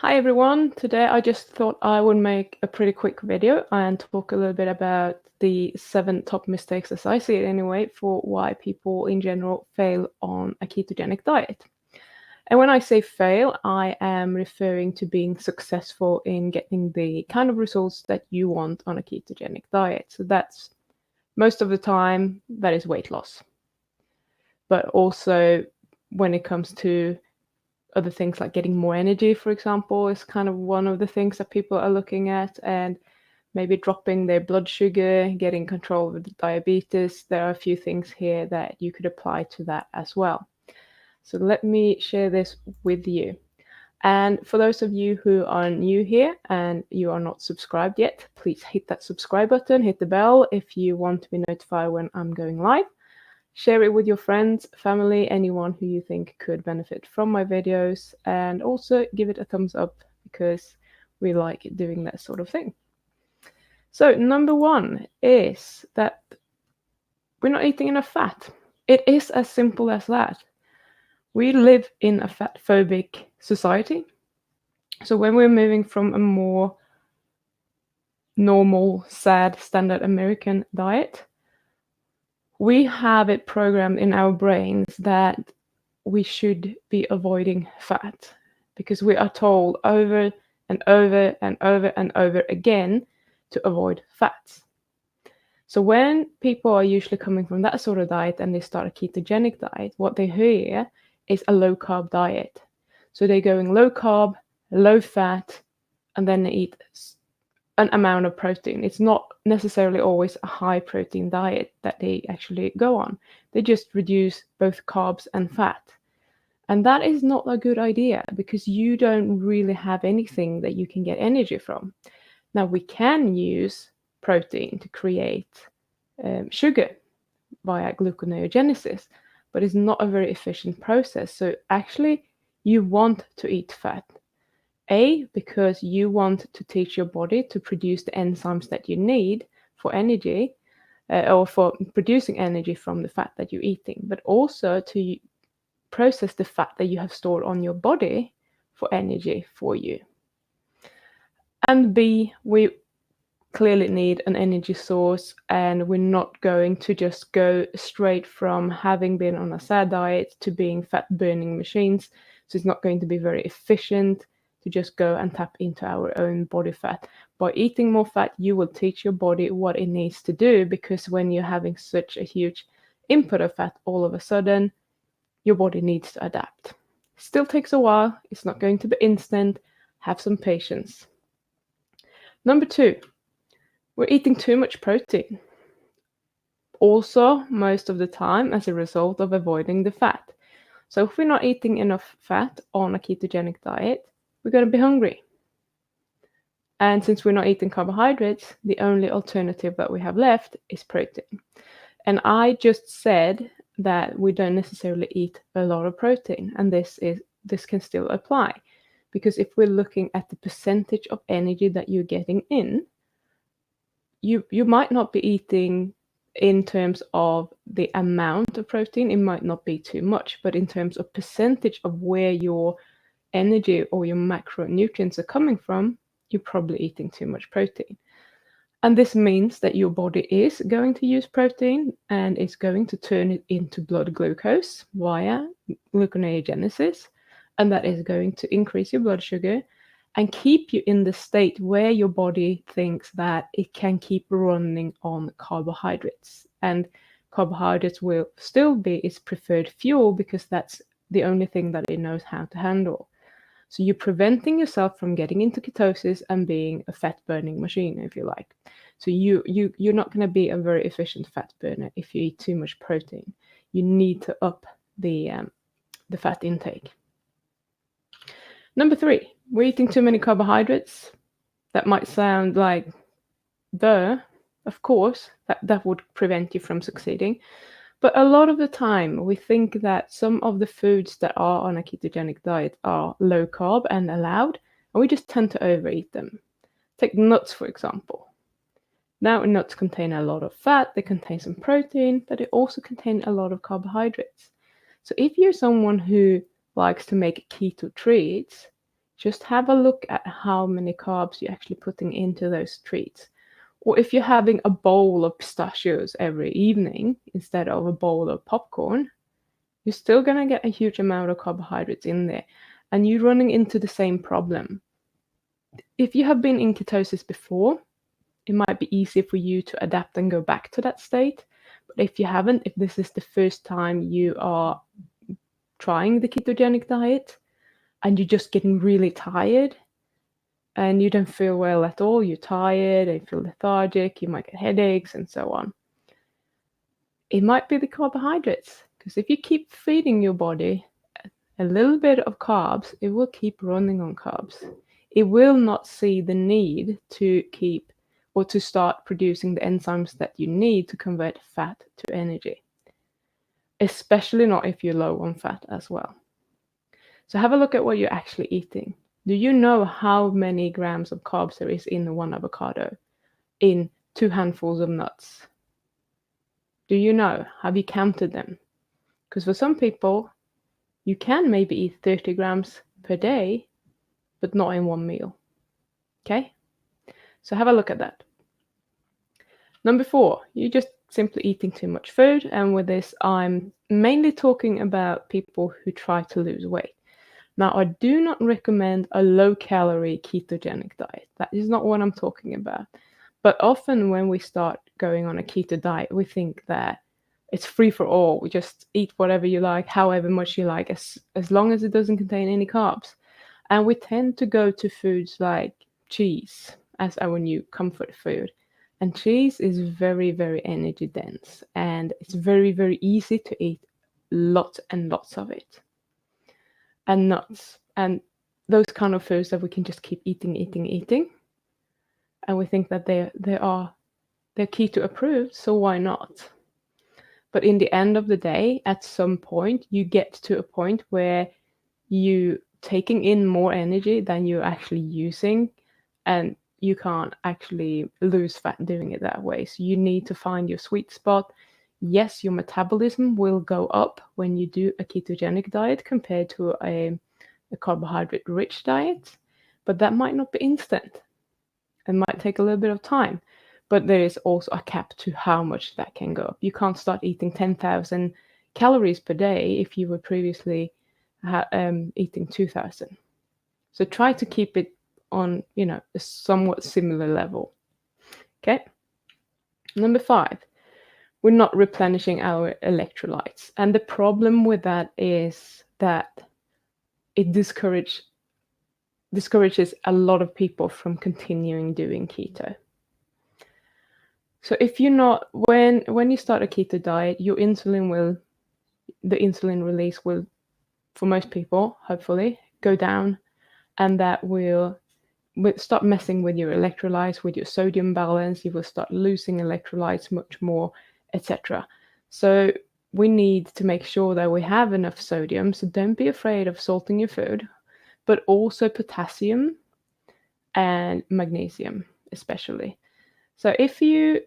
Hi everyone, today I just thought I would make a pretty quick video and talk a little bit about the 7 top mistakes, as I see it anyway, for why people in general fail on a ketogenic diet. And when I say fail, I am referring to being successful in getting the kind of results that you want on a ketogenic diet. So that's most of the time, that is weight loss. But also when it comes to other things like getting more energy, for example, is kind of one of the things that people are looking at, and maybe dropping their blood sugar, getting control of the diabetes. There are a few things here that you could apply to that as well. So let me share this with you. And for those of you who are new here and you are not subscribed yet, please hit that subscribe button, hit the bell if you want to be notified when I'm going live. Share it with your friends, family, anyone who you think could benefit from my videos, and also give it a thumbs up because we like doing that sort of thing. So number one is that we're not eating enough fat. It is as simple as that. We live in a fat-phobic society. So when we're moving from a more normal, sad, standard American diet, we have it programmed in our brains that we should be avoiding fat because we are told over and over and over and over again to avoid fats. So when people are usually coming from that sort of diet and they start a ketogenic diet, what they hear is a low carb diet. So they're going low carb, low fat, and then they eat an amount of protein. It's not necessarily always a high protein diet that they actually go on. They just reduce both carbs and fat. And that is not a good idea because you don't really have anything that you can get energy from. Now, we can use protein to create sugar via gluconeogenesis, but it's not a very efficient process. So actually, you want to eat fat. Because you want to teach your body to produce the enzymes that you need for energy, or for producing energy from the fat that you're eating, but also to process the fat that you have stored on your body for energy for you. And B, we clearly need an energy source, and we're not going to just go straight from having been on a sad diet to being fat burning machines. So it's not going to be very efficient to just go and tap into our own body fat. By eating more fat, you will teach your body what it needs to do, because when you're having such a huge input of fat, all of a sudden, your body needs to adapt. Still takes a while. It's not going to be instant. Have some patience. Number two, we're eating too much protein. Also, most of the time as a result of avoiding the fat. So if we're not eating enough fat on a ketogenic diet, we're going to be hungry. And since we're not eating carbohydrates, the only alternative that we have left is protein. And I just said that we don't necessarily eat a lot of protein, and this can still apply, because if we're looking at the percentage of energy that you're getting in, you might not be eating in terms of the amount of protein, it might not be too much, but in terms of percentage of where your energy or your macronutrients are coming from, you're probably eating too much protein. And this means that your body is going to use protein and is going to turn it into blood glucose via gluconeogenesis, and that is going to increase your blood sugar and keep you in the state where your body thinks that it can keep running on carbohydrates. And carbohydrates will still be its preferred fuel because that's the only thing that it knows how to handle. So you're preventing yourself from getting into ketosis and being a fat burning machine, if you like. So you're not going to be a very efficient fat burner if you eat too much protein. You need to up the fat intake. Number three, we're eating too many carbohydrates. That might sound like, duh, of course, that would prevent you from succeeding. But a lot of the time, we think that some of the foods that are on a ketogenic diet are low carb and allowed, and we just tend to overeat them. Take nuts, for example. Now, nuts contain a lot of fat, they contain some protein, but they also contain a lot of carbohydrates. So if you're someone who likes to make keto treats, just have a look at how many carbs you're actually putting into those treats. Or if you're having a bowl of pistachios every evening instead of a bowl of popcorn, you're still going to get a huge amount of carbohydrates in there. And you're running into the same problem. If you have been in ketosis before, it might be easier for you to adapt and go back to that state. But if you haven't, if this is the first time you are trying the ketogenic diet and you're just getting really tired and you don't feel well at all, you're tired, you feel lethargic, you might get headaches and so on, it might be the carbohydrates. Because if you keep feeding your body a little bit of carbs, it will keep running on carbs. It will not see the need to keep or to start producing the enzymes that you need to convert fat to energy, especially not if you're low on fat as well. So have a look at what you're actually eating. Do you know how many grams of carbs there is in one avocado, in 2 handfuls of nuts? Do you know? Have you counted them? Because for some people, you can maybe eat 30 grams per day, but not in one meal. Okay? So have a look at that. Number 4, you're just simply eating too much food. And with this, I'm mainly talking about people who try to lose weight. Now, I do not recommend a low-calorie ketogenic diet. That is not what I'm talking about. But often when we start going on a keto diet, we think that it's free for all. We just eat whatever you like, however much you like, as long as it doesn't contain any carbs. And we tend to go to foods like cheese as our new comfort food. And cheese is very, very energy dense. And it's very, very easy to eat lots and lots of it. And nuts and those kind of foods that we can just keep eating. And we think that they're keto approved, so why not? But in the end of the day, at some point, you get to a point where you taking in more energy than you're actually using, and you can't actually lose fat doing it that way. So you need to find your sweet spot. Yes, your metabolism will go up when you do a ketogenic diet compared to a carbohydrate-rich diet, but that might not be instant. It might take a little bit of time, but there is also a cap to how much that can go up. You can't start eating 10,000 calories per day if you were previously eating 2,000. So try to keep it on, a somewhat similar level. Okay. Number 5, we're not replenishing our electrolytes. And the problem with that is that it discourages a lot of people from continuing doing keto. So if you're not, when you start a keto diet, the insulin release will, for most people, hopefully, go down, and that will start messing with your electrolytes, with your sodium balance. You will start losing electrolytes much more, etc. So we need to make sure that we have enough sodium. So don't be afraid of salting your food, but also potassium and magnesium, especially. So if you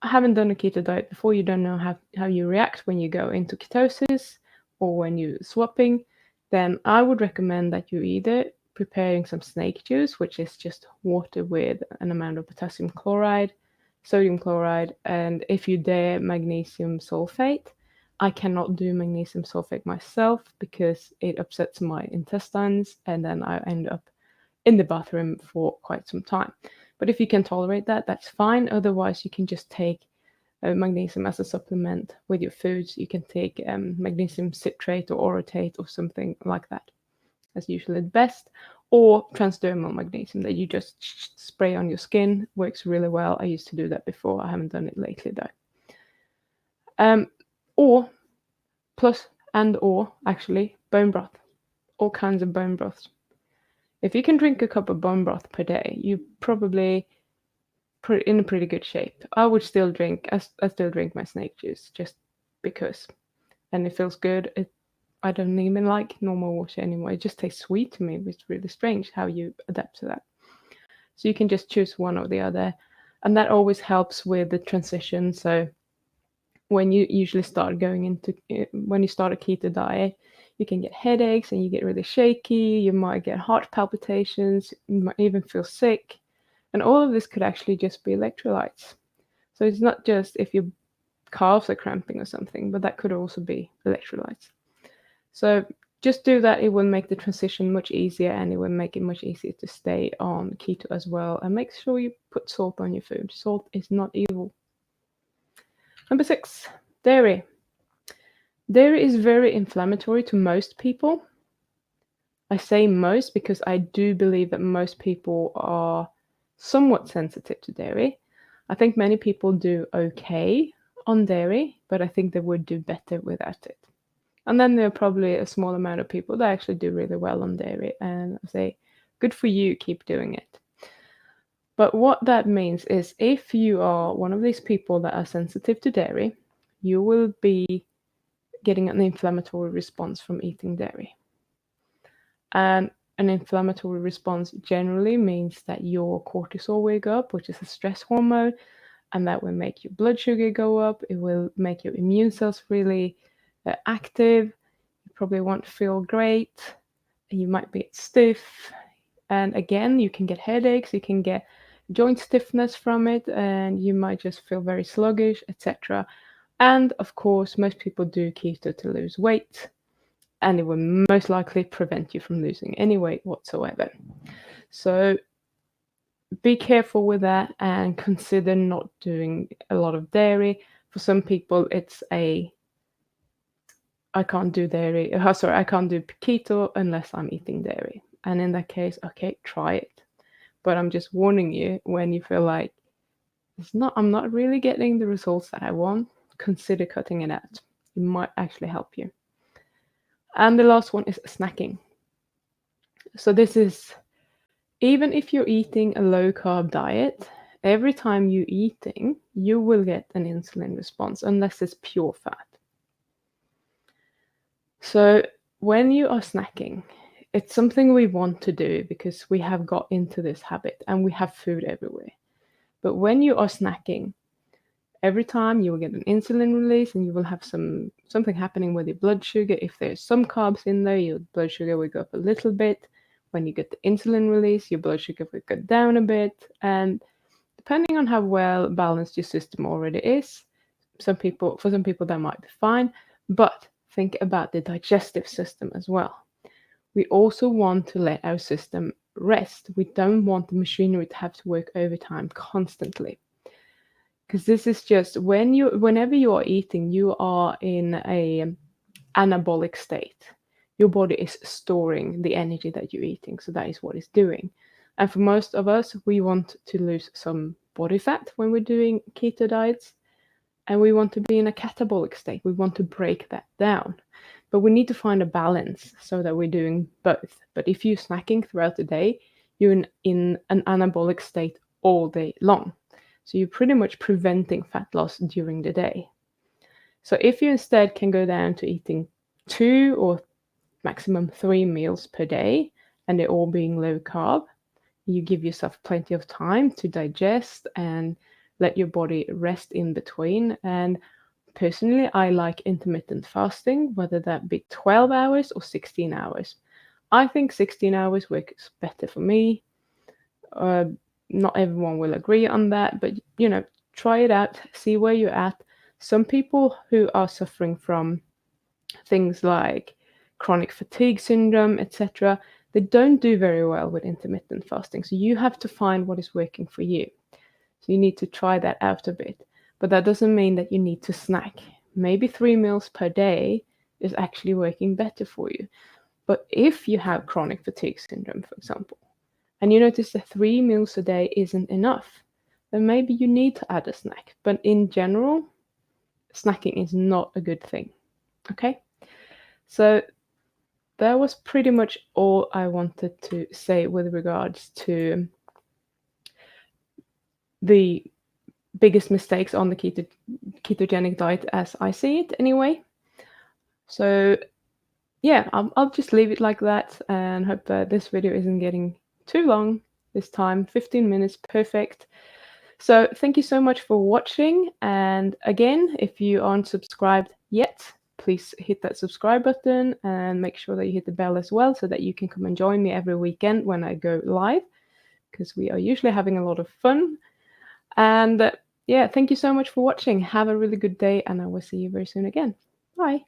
haven't done a keto diet before, you don't know how you react when you go into ketosis or when you're swapping, then I would recommend that you either preparing some snake juice, which is just water with an amount of potassium chloride, sodium chloride, and if you dare, magnesium sulfate. I cannot do magnesium sulfate myself because it upsets my intestines, and then I end up in the bathroom for quite some time. But if you can tolerate that, that's fine. Otherwise, you can just take magnesium as a supplement with your foods. You can take magnesium citrate or orotate or something like that. That's usually the best. Or transdermal magnesium that you just spray on your skin. Works really well. I used to do that before. I haven't done it lately though. Or actually bone broth. All kinds of bone broths. If you can drink a cup of bone broth per day, you probably in a pretty good shape. I still drink my snake juice just because, and it feels good. I don't even like normal water anymore. It just tastes sweet to me. It's really strange how you adapt to that. So you can just choose one or the other, and that always helps with the transition. So when you usually start when you start a keto diet, you can get headaches and you get really shaky, you might get heart palpitations, you might even feel sick. And all of this could actually just be electrolytes. So it's not just if your calves are cramping or something, but that could also be electrolytes. So just do that. It will make the transition much easier, and it will make it much easier to stay on keto as well. And make sure you put salt on your food. Salt is not evil. Number 6, dairy. Dairy is very inflammatory to most people. I say most because I do believe that most people are somewhat sensitive to dairy. I think many people do okay on dairy, but I think they would do better without it. And then there are probably a small amount of people that actually do really well on dairy, and I say, good for you, keep doing it. But what that means is if you are one of these people that are sensitive to dairy, you will be getting an inflammatory response from eating dairy. And an inflammatory response generally means that your cortisol will go up, which is a stress hormone, and that will make your blood sugar go up. It will make your immune cells really active. You probably won't feel great. You might be stiff. And again, you can get headaches, you can get joint stiffness from it, and you might just feel very sluggish, etc. And of course, most people do keto to lose weight, and it will most likely prevent you from losing any weight whatsoever. So be careful with that and consider not doing a lot of dairy. For some people, it's I can't do dairy. I can't do keto unless I'm eating dairy. And in that case, okay, try it. But I'm just warning you, when you feel like I'm not really getting the results that I want, consider cutting it out. It might actually help you. And the last one is snacking. So this is, even if you're eating a low carb diet, every time you're eating, you will get an insulin response unless it's pure fat. So when you are snacking, it's something we want to do because we have got into this habit and we have food everywhere. But when you are snacking, every time you will get an insulin release and you will have something happening with your blood sugar. If there's some carbs in there, your blood sugar will go up a little bit. When you get the insulin release, your blood sugar will go down a bit. And depending on how well balanced your system already is, for some people that might be fine. But think about the digestive system as well. We also want to let our system rest. We don't want the machinery to have to work overtime constantly. Because this is just whenever you are eating, you are in a anabolic state. Your body is storing the energy that you're eating, so that is what it's doing. And for most of us, we want to lose some body fat when we're doing keto diets, and we want to be in a catabolic state. We want to break that down. But we need to find a balance so that we're doing both. But if you're snacking throughout the day, you're in an anabolic state all day long. So you're pretty much preventing fat loss during the day. So if you instead can go down to eating 2 or maximum 3 meals per day, and they're all being low carb, you give yourself plenty of time to digest and let your body rest in between. And personally, I like intermittent fasting, whether that be 12 hours or 16 hours. I think 16 hours works better for me. Not everyone will agree on that, but try it out, see where you're at. Some people who are suffering from things like chronic fatigue syndrome, etc., they don't do very well with intermittent fasting. So you have to find what is working for you. So you need to try that out a bit. But that doesn't mean that you need to snack. Maybe 3 meals per day is actually working better for you. But if you have chronic fatigue syndrome, for example, and you notice that 3 meals a day isn't enough, then maybe you need to add a snack. But in general, snacking is not a good thing. Okay? So that was pretty much all I wanted to say with regards to the biggest mistakes on the ketogenic diet as I see it anyway. So yeah, I'll just leave it like that and hope that this video isn't getting too long this time. 15 minutes, perfect. So thank you so much for watching. And again, if you aren't subscribed yet, please hit that subscribe button and make sure that you hit the bell as well so that you can come and join me every weekend when I go live, because we are usually having a lot of fun. And yeah, thank you so much for watching. Have a really good day, and I will see you very soon again. Bye.